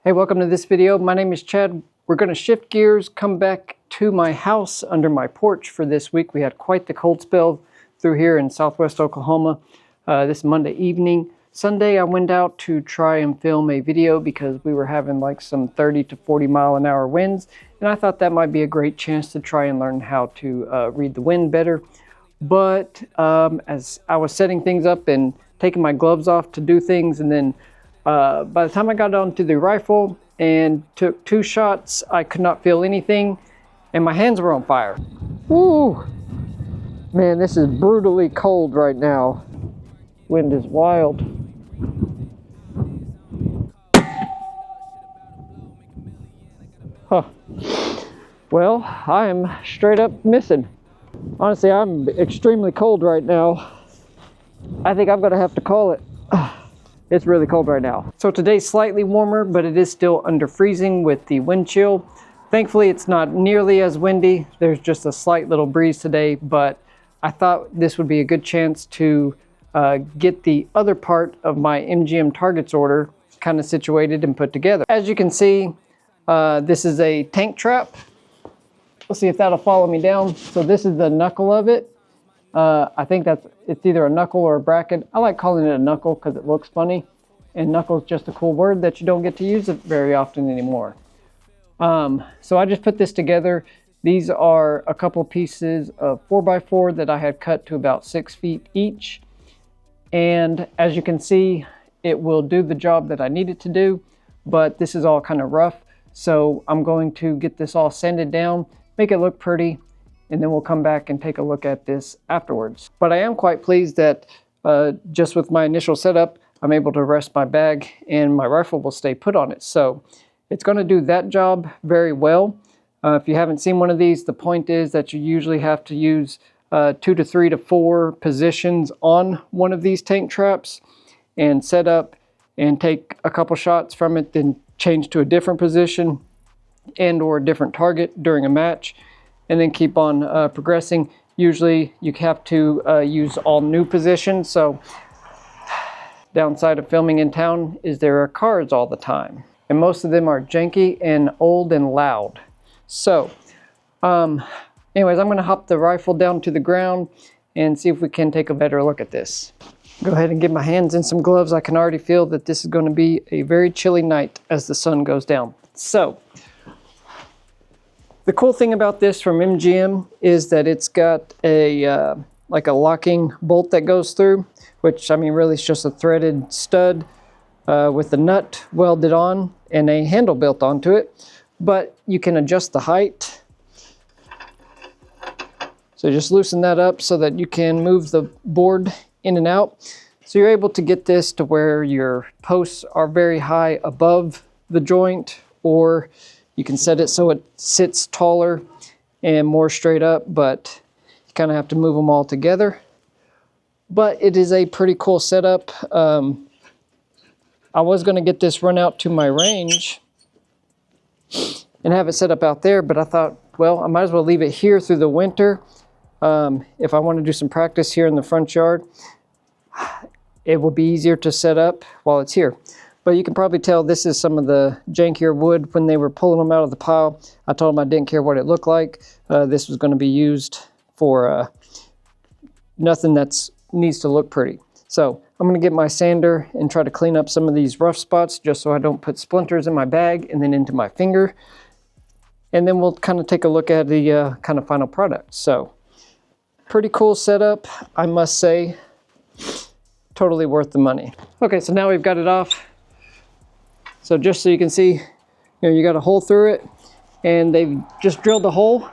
Hey, welcome to this video. My name is Chad. We're going to shift gears, come back to my house under my porch for this week. We had quite the cold spell through here in southwest Oklahoma this Monday evening. Sunday I went out to try and film a video because we were having like some 30 to 40 mile an hour winds, and I thought that might be a great chance to try and learn how to read the wind better. But as I was setting things up and taking my gloves off to do things, and then by the time I got onto the rifle and took 2 shots, I could not feel anything and my hands were on fire. Woo! Man, this is brutally cold right now. Wind is wild. Huh. Well, I am straight up missing. Honestly, I'm extremely cold right now. I think I'm gonna have to call it. It's really cold right now. So today's slightly warmer, but it is still under freezing with the wind chill. Thankfully, it's not nearly as windy. There's just a slight little breeze today, but I thought this would be a good chance to get the other part of my MGM Targets order kind of situated and put together. As you can see, this is a tank trap. We'll see if that'll follow me down. So this is the knuckle of it. I think it's either a knuckle or a bracket. I like calling it a knuckle because it looks funny, and knuckle is just a cool word that you don't get to use it very often anymore. So I just put this together. These are a couple pieces of 4x4 that I had cut to about 6 feet each, and as you can see, it will do the job that I need it to do, but this is all kind of rough, so I'm going to get this all sanded down, make it look pretty, and then we'll come back and take a look at this afterwards. But I am quite pleased that just with my initial setup, I'm able to rest my bag and my rifle will stay put on it. So it's going to do that job very well. If you haven't seen one of these, the point is that you usually have to use 2 to 3 to 4 positions on one of these tank traps and set up and take a couple shots from it, then change to a different position and or a different target during a match, and then keep on progressing. Usually you have to use all new positions. So downside of filming in town is there are cars all the time, and most of them are janky and old and loud. So anyways, I'm gonna hop the rifle down to the ground and see if we can take a better look at this. Go ahead and get my hands in some gloves. I can already feel that this is going to be a very chilly night as the sun goes down. So the cool thing about this from MGM is that it's got a like a locking bolt that goes through, which I mean really it's just a threaded stud with a nut welded on and a handle built onto it, but you can adjust the height. So just loosen that up so that you can move the board in and out. So you're able to get this to where your posts are very high above the joint, or you can set it so it sits taller and more straight up, but you kind of have to move them all together. But it is a pretty cool setup. I was going to get this run out to my range and have it set up out there, but I thought, well, I might as well leave it here through the winter. If I want to do some practice here in the front yard, it will be easier to set up while it's here. But you can probably tell this is some of the jankier wood. When they were pulling them out of the pile, I told them I didn't care what it looked like. This was going to be used for nothing that needs to look pretty. So I'm going to get my sander and try to clean up some of these rough spots just so I don't put splinters in my bag and then into my finger. And then we'll kind of take a look at the kind of final product. So pretty cool setup, I must say. Totally worth the money. Okay, so now we've got it off. So just so you can see, you got a hole through it, and they've just drilled a hole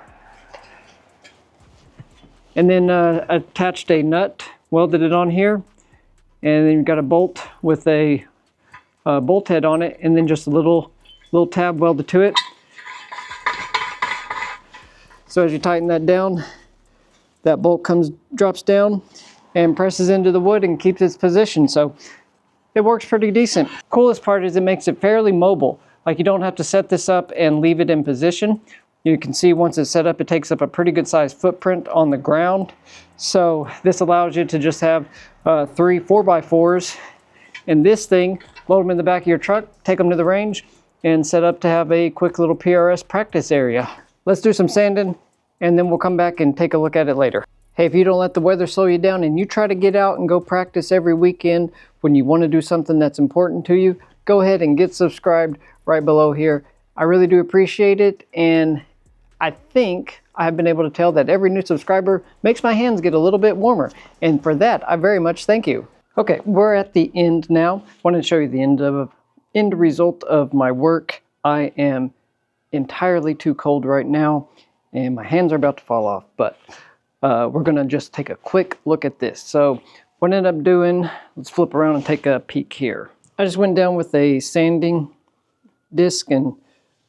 and then attached a nut, welded it on here, and then you've got a bolt with a bolt head on it, and then just a little tab welded to it. So as you tighten that down, that bolt drops down and presses into the wood and keeps its position. So it works pretty decent. Coolest part is it makes it fairly mobile. Like you don't have to set this up and leave it in position. You can see once it's set up, it takes up a pretty good sized footprint on the ground. So this allows you to just have 3 4x4s in this thing, load them in the back of your truck, take them to the range, and set up to have a quick little PRS practice area. Let's do some sanding and then we'll come back and take a look at it later. Hey, if you don't let the weather slow you down and you try to get out and go practice every weekend when you want to do something that's important to you, go ahead and get subscribed right below here. I really do appreciate it, and I think I've been able to tell that every new subscriber makes my hands get a little bit warmer, and for that I very much thank you. Okay, we're at the end now. I wanted to show you the end result of my work. I am entirely too cold right now and my hands are about to fall off, but we're gonna just take a quick look at this. So what I ended up doing, let's flip around and take a peek here. I just went down with a sanding disc and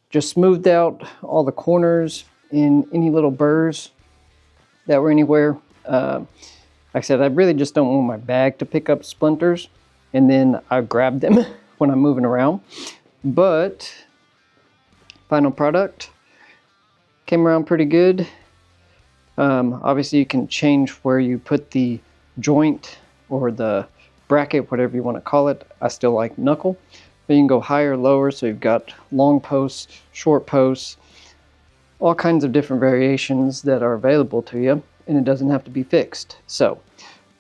just smoothed out all the corners and any little burrs that were anywhere. Like I said, I really just don't want my bag to pick up splinters, and then I grab them when I'm moving around. But final product came around pretty good. Obviously you can change where you put the joint or the bracket, whatever you want to call it. I still like knuckle, but you can go higher, lower, so you've got long posts, short posts, all kinds of different variations that are available to you, and it doesn't have to be fixed. So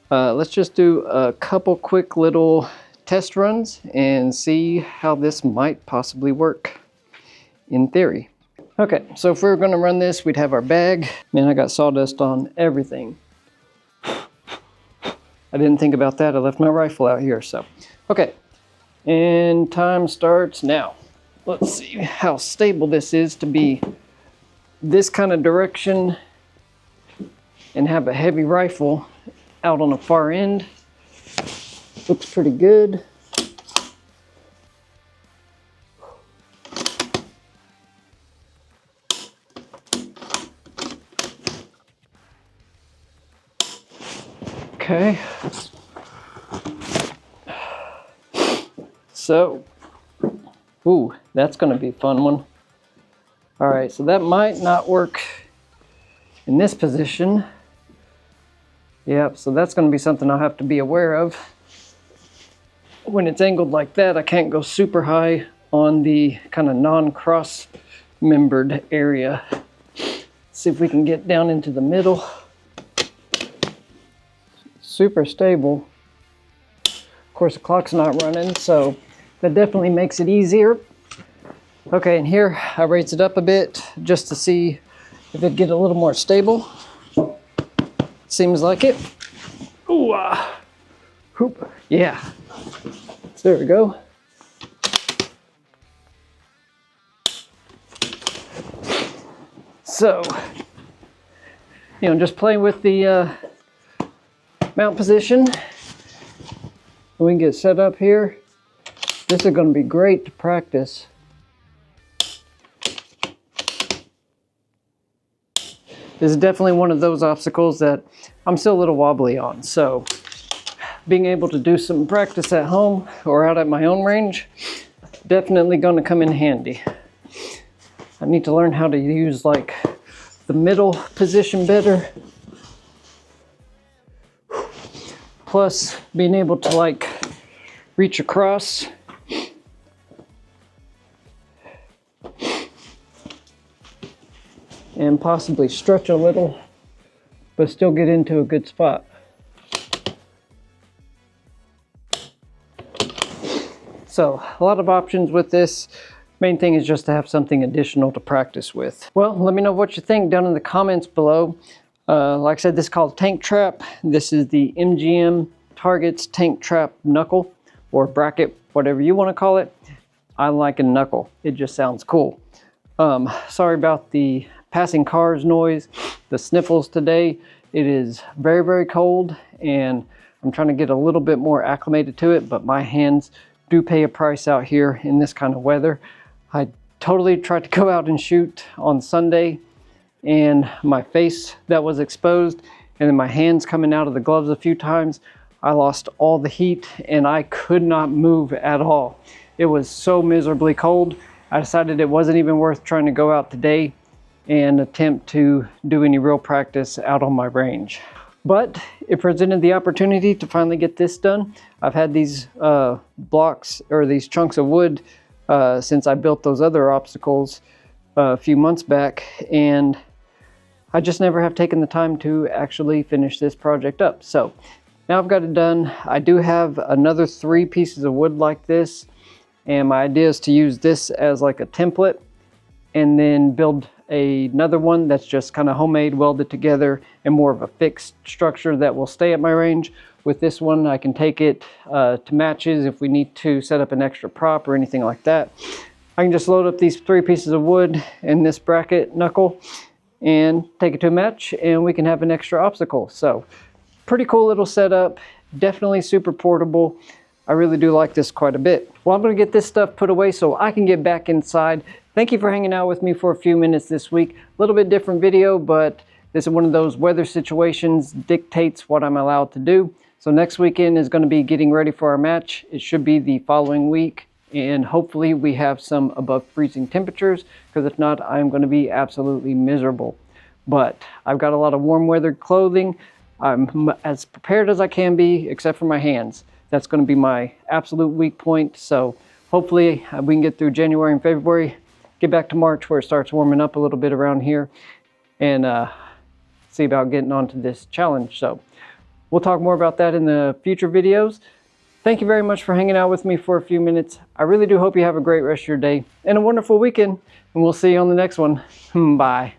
let's just do a couple quick little test runs and see how this might possibly work in theory. Okay, so if we were going to run this, we'd have our bag. Man, I got sawdust on everything. I didn't think about that. I left my rifle out here, so. Okay, and time starts now. Let's see how stable this is to be this kind of direction and have a heavy rifle out on the far end. Looks pretty good. Okay, so, ooh, that's gonna be a fun one. All right, so that might not work in this position. Yep, so that's gonna be something I'll have to be aware of. When it's angled like that, I can't go super high on the kind of non-cross membered area. Let's see if we can get down into the middle. Super stable. Of course, the clock's not running, so that definitely makes it easier. Okay, and here I raised it up a bit just to see if it'd get a little more stable. Seems like it. Ooh, hoop. Yeah. So there we go. So, you know, just playing with the mount position. We can get set up here. This is going to be great to practice. This is definitely one of those obstacles that I'm still a little wobbly on. So being able to do some practice at home or out at my own range, definitely going to come in handy. I need to learn how to use like the middle position better. Plus being able to like reach across. And possibly stretch a little, but still get into a good spot. So a lot of options with this. Main thing is just to have something additional to practice with. Well, let me know what you think down in the comments below. Like I said, this is called Tank Trap. This is the MGM Targets Tank Trap Knuckle, or bracket, whatever you want to call it. I like a knuckle. It just sounds cool. Sorry about the passing cars noise, the sniffles today. It is very, very cold, and I'm trying to get a little bit more acclimated to it, but my hands do pay a price out here in this kind of weather. I totally tried to go out and shoot on Sunday, and my face that was exposed, and then my hands coming out of the gloves a few times. I lost all the heat and I could not move at all. It was so miserably cold. I decided it wasn't even worth trying to go out today and attempt to do any real practice out on my range. But it presented the opportunity to finally get this done. I've had these blocks or these chunks of wood since I built those other obstacles a few months back, and I just never have taken the time to actually finish this project up. So now I've got it done. I do have another 3 pieces of wood like this, and my idea is to use this as like a template and then build another one that's just kind of homemade, welded together, and more of a fixed structure that will stay at my range. With this one, I can take it to matches if we need to set up an extra prop or anything like that. I can just load up these 3 pieces of wood in this bracket knuckle and take it to a match, and we can have an extra obstacle. So pretty cool little setup, definitely super portable. I really do like this quite a bit. Well, I'm gonna get this stuff put away so I can get back inside. Thank you for hanging out with me for a few minutes this week. A little bit different video, but this is one of those weather situations dictates what I'm allowed to do. So next weekend is gonna be getting ready for our match. It should be the following week, and hopefully we have some above freezing temperatures, because if not, I'm going to be absolutely miserable. But I've got a lot of warm weather clothing. I'm as prepared as I can be, except for my hands. That's going to be my absolute weak point. So hopefully we can get through January and February, get back to March where it starts warming up a little bit around here, and see about getting onto this challenge. So we'll talk more about that in the future videos. Thank you very much for hanging out with me for a few minutes. I really do hope you have a great rest of your day and a wonderful weekend, and we'll see you on the next one. Bye.